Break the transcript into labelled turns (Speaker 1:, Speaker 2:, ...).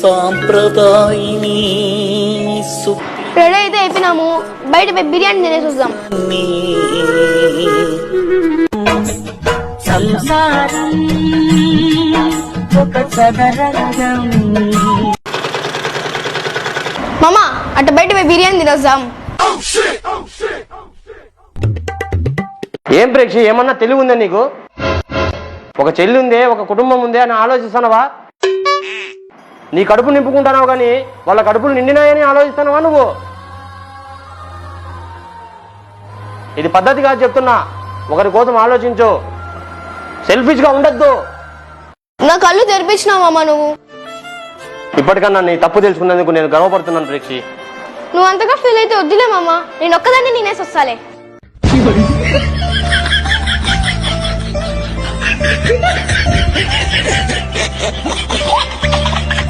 Speaker 1: సాంప్రదాయిని
Speaker 2: ready అయితే అయిపోయినాము, బయట పోయి బిర్యానీ తినేసి వద్దాం.
Speaker 1: సంసారం ఒక చదరంగం.
Speaker 2: మామ అట్ట బయట పోయి బిర్యానీ తినేద్దాం.
Speaker 3: ఏం ప్రేక్ష, ఏమన్నా తెలివి ఉందా నీకు? ఒక చెల్లి ఉందే, ఒక కుటుంబం ఉందే అని ఆలోచిస్తున్నావా? నీ కడుపు నింపుకుంటున్నావు కానీ వాళ్ళ కడుపులు నిండినాయని ఆలోచిస్తున్నావా నువ్వు? ఇది పద్ధతి కాదు చెప్తున్నా. ఒకరి కోసం ఆలోచించు, సెల్ఫిష్ గా ఉండద్దు.
Speaker 2: నా కళ్ళు తెరిపించినావు మామ నువ్వు.
Speaker 3: ఇప్పటికన్నా నీ తప్పు తెలుసుకున్నందుకు నేను గర్వపడుతున్నాను ప్రేక్షి.
Speaker 2: నువ్వు అంతగా ఫీల్ అయితే వద్దులే మామ, నేను ఒక్కదాన్ని నేనేసి వస్తాలే.